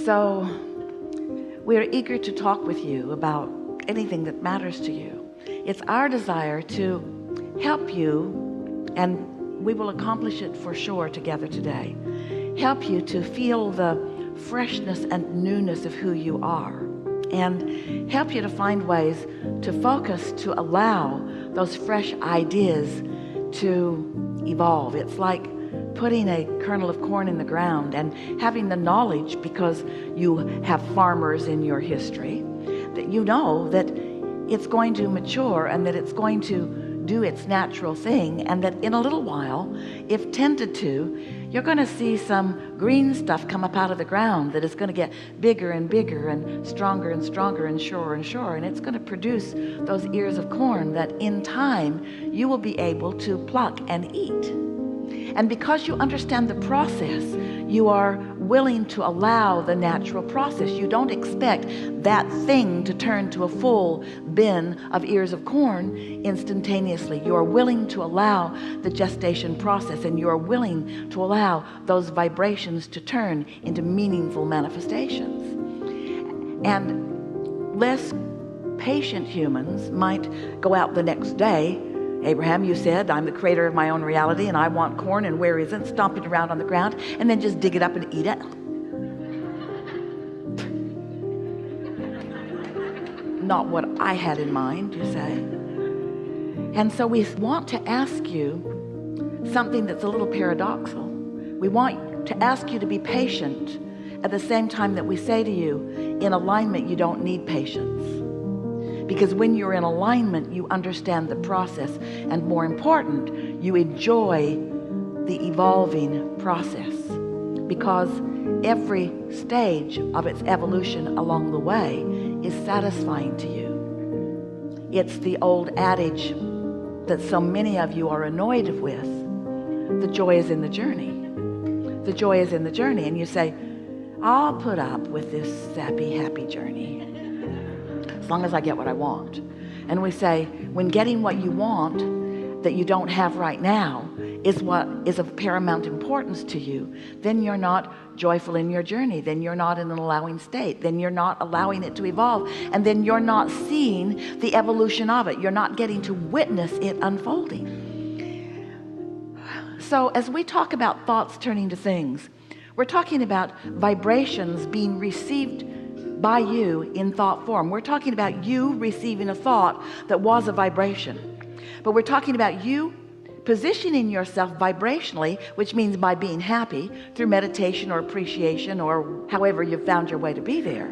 So we're eager to talk with you about anything that matters to you. It's our desire to help you, and we will accomplish it for sure together today. Help you to feel the freshness and newness of who you are, and help you to find ways to focus, to allow those fresh ideas to evolve. It's like putting a kernel of corn in the ground and having the knowledge, because you have farmers in your history, that you know that it's going to mature and that it's going to do its natural thing, and that in a little while, if tended to, you're going to see some green stuff come up out of the ground that is going to get bigger and bigger and stronger and stronger and surer and surer, and it's going to produce those ears of corn that in time you will be able to pluck and eat. And because you understand the process, you are willing to allow the natural process. You don't expect that thing to turn to a full bin of ears of corn instantaneously. You are willing to allow the gestation process, and you are willing to allow those vibrations to turn into meaningful manifestations. And less patient humans might go out the next day. Abraham, you said, I'm the creator of my own reality, and I want corn, and where is it? Stomp it around on the ground, and then just dig it up and eat it. Not what I had in mind, you say. And so we want to ask you something that's a little paradoxical. We want to ask you to be patient at the same time that we say to you, in alignment, you don't need patience. Because when you're in alignment, you understand the process, and more important, you enjoy the evolving process, because every stage of its evolution along the way is satisfying to you. It's the old adage that so many of you are annoyed with: the joy is in the journey. The joy is in the journey. And you say, I'll put up with this sappy, happy journey as long as I get what I want. And we say, when getting what you want that you don't have right now is what is of paramount importance to you, then you're not joyful in your journey. Then you're not in an allowing state. Then you're not allowing it to evolve. And then you're not seeing the evolution of it. You're not getting to witness it unfolding. So as we talk about thoughts turning to things, we're talking about vibrations being received by you in thought form. We're talking about you receiving a thought that was a vibration, but we're talking about you positioning yourself vibrationally, which means by being happy through meditation or appreciation or however you've found your way to be there,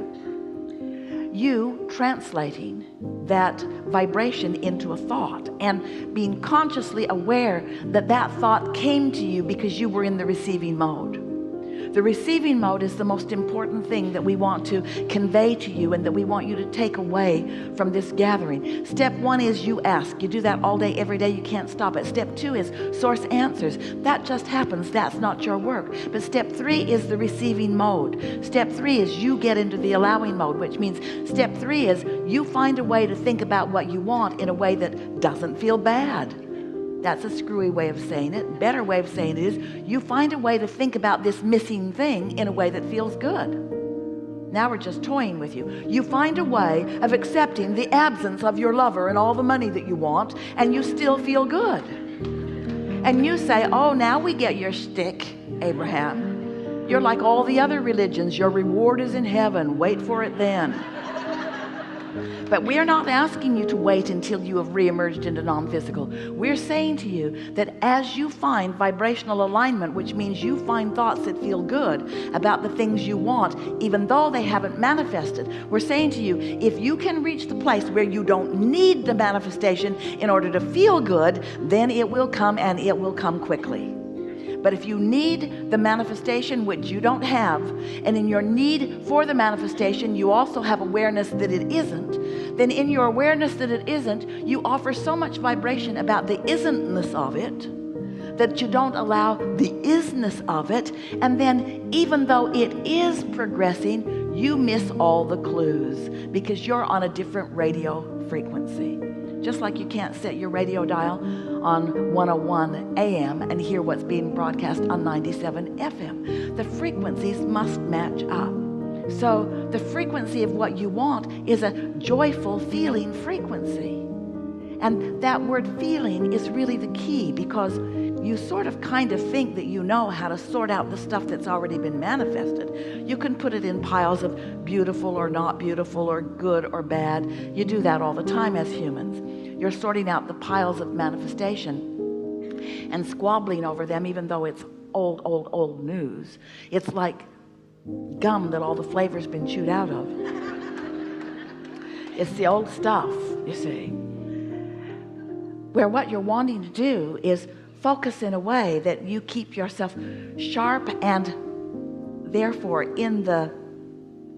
you translating that vibration into a thought and being consciously aware that that thought came to you because you were in the receiving mode. The receiving mode is the most important thing that we want to convey to you and that we want you to take away from this gathering. Step one is you ask. You do that all day, every day. You can't stop it. Step two is source answers. That just happens. That's not your work. But step three is the receiving mode. Step three is you get into the allowing mode, which means step three is you find a way to think about what you want in a way that doesn't feel bad. That's a screwy way of saying it. Better way of saying it is you find a way to think about this missing thing in a way that feels good. Now we're just toying with you. You find a way of accepting the absence of your lover and all the money that you want, and you still feel good. And you say, oh, now we get your shtick, Abraham. You're like all the other religions. Your reward is in heaven. Wait for it then. But we are not asking you to wait until you have reemerged into non-physical. We're saying to you that as you find vibrational alignment, which means you find thoughts that feel good about the things you want, even though they haven't manifested, we're saying to you, if you can reach the place where you don't need the manifestation in order to feel good, then it will come, and it will come quickly. But if you need the manifestation, which you don't have, and in your need for the manifestation, you also have awareness that it isn't, then in your awareness that it isn't, you offer so much vibration about the isn't-ness of it that you don't allow the is-ness of it. And then even though it is progressing, you miss all the clues because you're on a different radio frequency. Just like you can't set your radio dial on 101 AM and hear what's being broadcast on 97 FM. The frequencies must match up. So the frequency of what you want is a joyful feeling frequency. And that word feeling is really the key, because you sort of kind of think that you know how to sort out the stuff that's already been manifested. You can put it in piles of beautiful or not beautiful or good or bad. You do that all the time as humans. You're sorting out the piles of manifestation and squabbling over them, even though it's old news. It's like gum that all the flavor's been chewed out of. It's the old stuff, you see. Where what you're wanting to do is focus in a way that you keep yourself sharp and therefore in the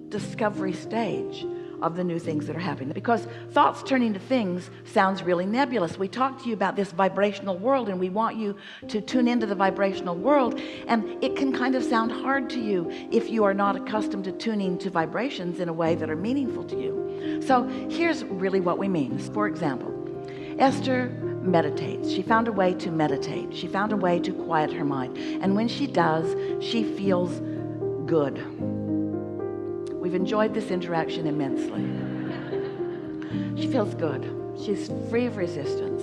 discovery stage of the new things that are happening. Because thoughts turning to things sounds really nebulous. We talked to you about this vibrational world, and we want you to tune into the vibrational world, and it can kind of sound hard to you if you are not accustomed to tuning to vibrations in a way that are meaningful to you. So here's really what we mean. For example, Esther meditates. She found a way to meditate. She found a way to quiet her mind. And when she does, she feels good. We've enjoyed this interaction immensely. She feels good. She's free of resistance.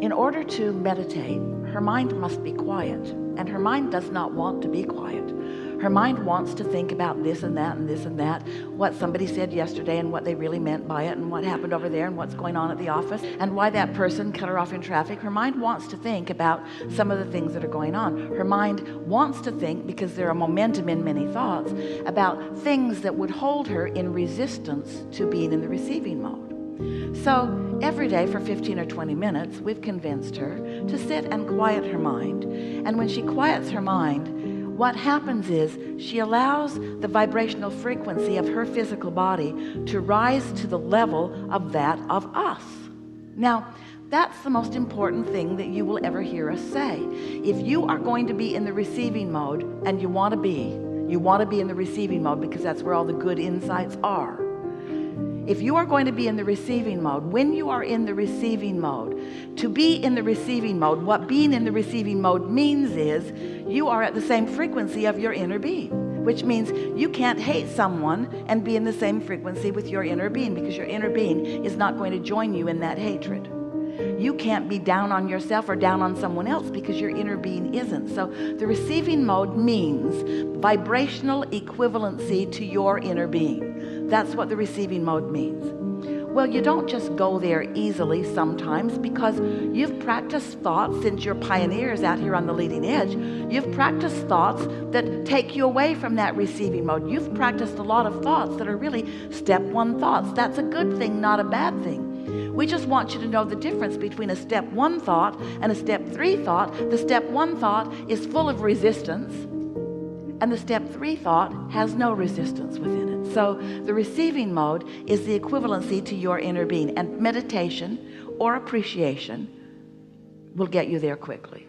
In order to meditate, her mind must be quiet. And her mind does not want to be quiet. Her mind wants to think about this and that and this and that, what somebody said yesterday and what they really meant by it, and what happened over there and what's going on at the office and why that person cut her off in traffic. Her mind wants to think about some of the things that are going on. Her mind wants to think, because there are momentum in many thoughts, about things that would hold her in resistance to being in the receiving mode. So every day for 15 or 20 minutes, we've convinced her to sit and quiet her mind. And when she quiets her mind, what happens is she allows the vibrational frequency of her physical body to rise to the level of that of us. Now, that's the most important thing that you will ever hear us say. If you are going to be in the receiving mode, and you want to be in the receiving mode, because that's where all the good insights are. If you are going to be in the receiving mode, when you are in the receiving mode, to be in the receiving mode, what being in the receiving mode means is you are at the same frequency of your inner being, which means you can't hate someone and be in the same frequency with your inner being, because your inner being is not going to join you in that hatred. You can't be down on yourself or down on someone else, because your inner being isn't. So the receiving mode means vibrational equivalency to your inner being. That's what the receiving mode means. Well, you don't just go there easily sometimes, because you've practiced thoughts since you're pioneers out here on the leading edge. You've practiced thoughts that take you away from that receiving mode. You've practiced a lot of thoughts that are really step one thoughts. That's a good thing, not a bad thing. We just want you to know the difference between a step one thought and a step three thought. The step one thought is full of resistance, and the step three thought has no resistance within it. So the receiving mode is the equivalency to your inner being, and meditation or appreciation will get you there quickly.